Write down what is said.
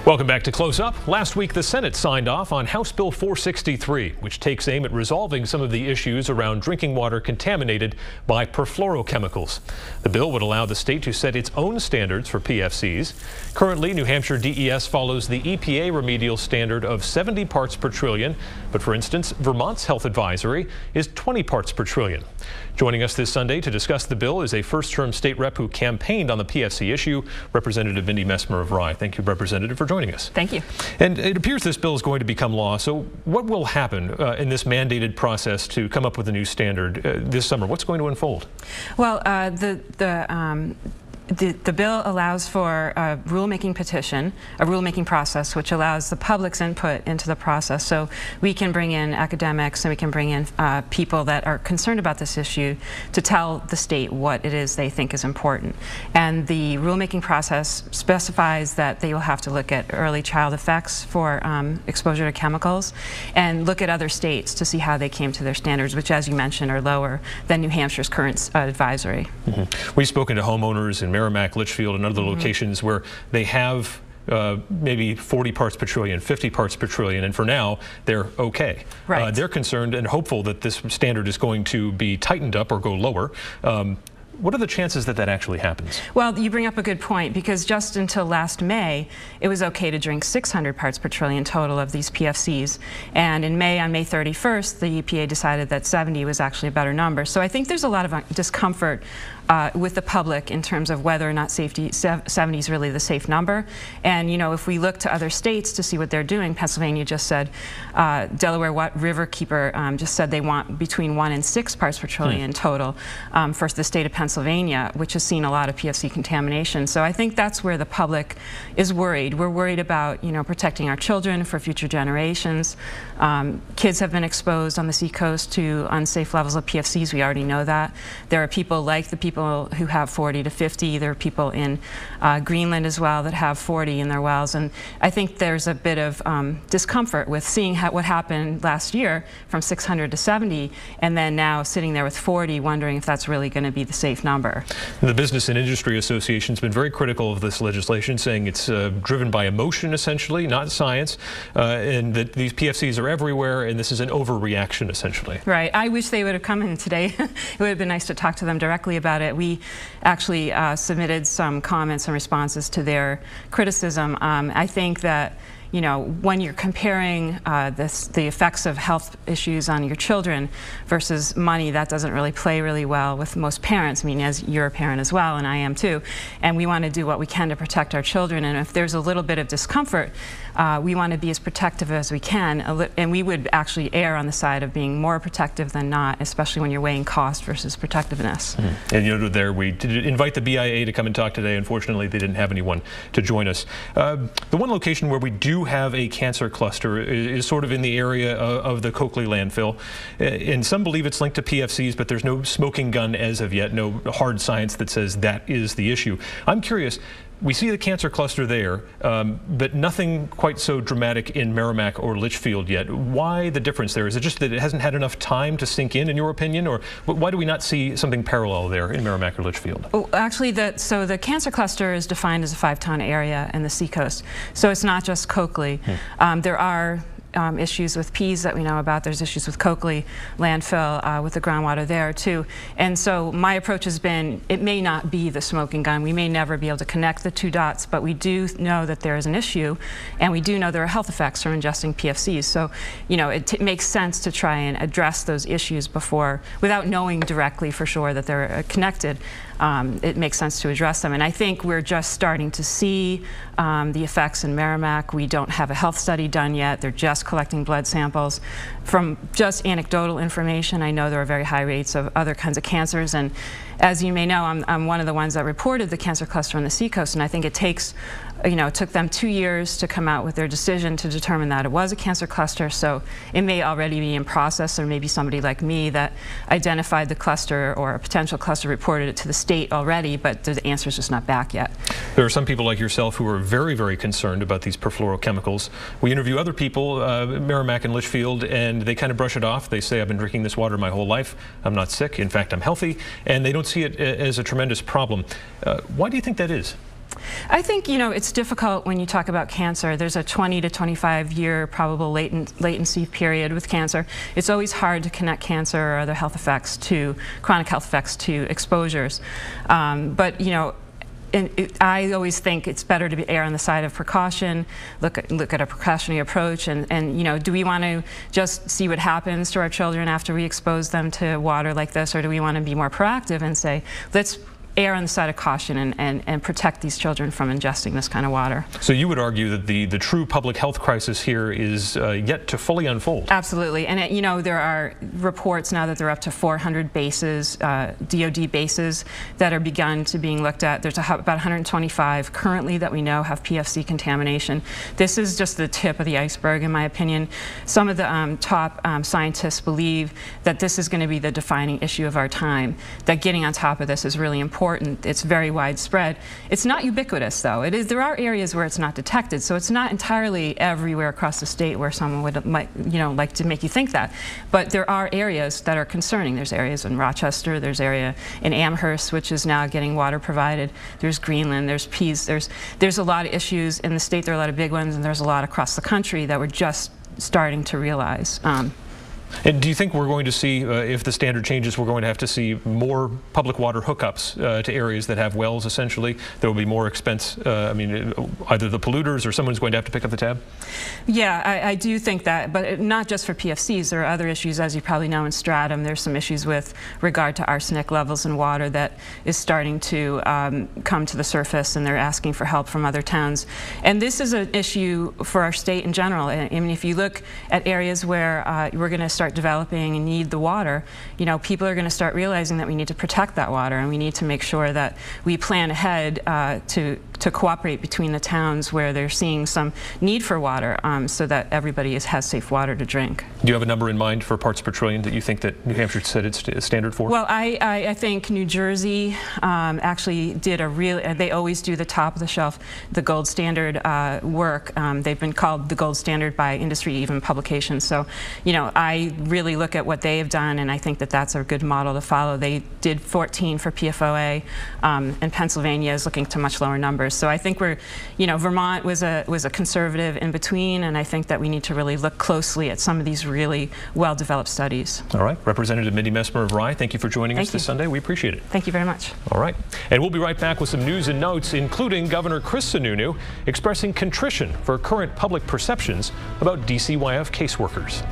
Welcome back to Close Up. Last week, the Senate signed off on House Bill 463, which takes aim at resolving some of the issues around drinking water contaminated by perfluorochemicals. The bill would allow the state to set its own standards for PFCs. Currently, New Hampshire DES follows the EPA remedial standard of 70 parts per trillion. But for instance, Vermont's health advisory is 20 parts per trillion. Joining us this Sunday to discuss the bill is a first-term state rep who campaigned on the PFC issue, Representative Mindy Messmer of Rye. Thank you, Representative, for joining us. Thank you. And it appears this bill is going to become law. So what will happen in this mandated process to come up with a new standard this summer? What's going to unfold? Well, the bill allows for a rulemaking petition, a rulemaking process, which allows the public's input into the process. So we can bring in academics and we can bring in people that are concerned about this issue to tell the state what it is they think is important. And the rulemaking process specifies that they will have to look at early child effects for exposure to chemicals and look at other states to see how they came to their standards, which, as you mentioned, are lower than New Hampshire's current advisory. We've spoken to homeowners in Merrimack, Litchfield, and other locations where they have maybe 40 parts per trillion, 50 parts per trillion, and for now they're okay. Right. They're concerned and hopeful that this standard is going to be tightened up or go lower. What are the chances that that actually happens? Well, you bring up a good point, because just until last May, it was okay to drink 600 parts per trillion total of these PFCs. And in May, on May 31st, the EPA decided that 70 was actually a better number. So I think there's a lot of discomfort with the public in terms of whether or not 70 is really the safe number. And, you know, if we look to other states to see what they're doing, Pennsylvania just said, Delaware Riverkeeper just said they want between 1 and 6 parts per trillion total for the state of Pennsylvania, which has seen a lot of PFC contamination. So I think that's where the public is worried. We're worried about, you know, protecting our children for future generations. Kids have been exposed on the seacoast to unsafe levels of PFCs. We already know that. There are people like the people who have 40 to 50. There are people in Greenland as well that have 40 in their wells. And I think there's a bit of discomfort with seeing what happened last year from 600 to 70, and then now sitting there with 40, wondering if that's really going to be the safe number. The Business and Industry Association has been very critical of this legislation, saying it's driven by emotion, essentially, not science, and that these PFCs are everywhere, and this is an overreaction, essentially. Right. I wish they would have come in today. It would have been nice to talk to them directly about it. We actually submitted some comments and responses to their criticism. I think that, you know, when you're comparing the effects of health issues on your children versus money, that doesn't really play really well with most parents. I mean, as you're a parent as well, and I am too, and we want to do what we can to protect our children. And if there's a little bit of discomfort, we want to be as protective as we can, and we would actually err on the side of being more protective than not, especially when you're weighing cost versus protectiveness. And you know, we did invite the BIA to come and talk today. Unfortunately, they didn't have anyone to join us. The one location where we do have a cancer cluster is sort of in the area of the Coakley landfill, and some believe it's linked to PFCs, but there's no smoking gun as of yet, no hard science that says that is the issue. I'm curious, we see the cancer cluster there, but nothing quite so dramatic in Merrimack or Litchfield yet. Why the difference there? Is it just that it hasn't had enough time to sink in your opinion, or why do we not see something parallel there in Merrimack or Litchfield? Oh, actually, the cancer cluster is defined as a 5-ton area in the seacoast, so it's not just Coakley. There are issues with Pease that we know about. There's issues with Coakley landfill with the groundwater there too. And so my approach has been, it may not be the smoking gun. We may never be able to connect the two dots, but we do know that there is an issue, and we do know there are health effects from ingesting PFCs. So, you know, it makes sense to try and address those issues before, without knowing directly for sure that they're connected. It makes sense to address them. And I think we're just starting to see the effects in Merrimack. We don't have a health study done yet. They're just collecting blood samples. From just anecdotal information, I know there are very high rates of other kinds of cancers. And as you may know, I'm one of the ones that reported the cancer cluster on the seacoast, and I think it takes, you know, it took them 2 years to come out with their decision to determine that it was a cancer cluster. So it may already be in process, or maybe somebody like me that identified the cluster or a potential cluster reported it to the state already, but the answer's just not back yet. There are some people like yourself who are very, very concerned about these perfluorochemicals. We interview other people, Merrimack and Litchfield, and they kind of brush it off. They say, I've been drinking this water my whole life. I'm not sick. In fact, I'm healthy. And they don't see it as a tremendous problem. Why do you think that is? I think, you know, it's difficult when you talk about cancer. There's a 20 to 25 year probable latency period with cancer. It's always hard to connect cancer or other health effects to chronic health effects to exposures. But, you know, I always think it's better to err on the side of precaution, look at a precautionary approach, and you know, do we want to just see what happens to our children after we expose them to water like this, or do we want to be more proactive and say, let's err on the side of caution and protect these children from ingesting this kind of water. So you would argue that the true public health crisis here is yet to fully unfold. Absolutely, and you know, there are reports now that they're up to 400 bases, DoD bases, that are begun to being looked at. There's about 125 currently that we know have PFC contamination. This is just the tip of the iceberg, in my opinion. Some of the top scientists believe that this is going to be the defining issue of our time, that getting on top of this is really important. It's very widespread. It's not ubiquitous, though. There are areas where it's not detected, so it's not entirely everywhere across the state where someone might like to make you think that. But there are areas that are concerning. There's areas in Rochester. There's area in Amherst, which is now getting water provided. There's Greenland. There's Pease. There's a lot of issues in the state. There are a lot of big ones, and there's a lot across the country that we're just starting to realize. And do you think we're going to see, if the standard changes, we're going to have to see more public water hookups to areas that have wells, essentially? There will be more expense, I mean, either the polluters or someone's going to have to pick up the tab? Yeah, I do think that, but not just for PFCs. There are other issues, as you probably know, in Stratham. There's some issues with regard to arsenic levels in water that is starting to come to the surface, and they're asking for help from other towns. And this is an issue for our state in general. I mean, if you look at areas where we're going to start developing and need the water, you know, people are going to start realizing that we need to protect that water, and we need to make sure that we plan ahead to cooperate between the towns where they're seeing some need for water, so that everybody has safe water to drink. Do you have a number in mind for parts per trillion that you think that New Hampshire set its standard for? Well, I think New Jersey actually did they always do the top of the shelf, the gold standard work. They've been called the gold standard by industry, even publications. So, you know, I really look at what they have done, and I think that that's a good model to follow. They did 14 for PFOA, and Pennsylvania is looking to much lower numbers. So I think Vermont was a conservative in between, and I think that we need to really look closely at some of these really well-developed studies. All right, Representative Mindy Messmer of Rye, thank you for joining us this Sunday. We appreciate it. Thank you very much. All right, and we'll be right back with some news and notes, including Governor Chris Sununu expressing contrition for current public perceptions about DCYF caseworkers.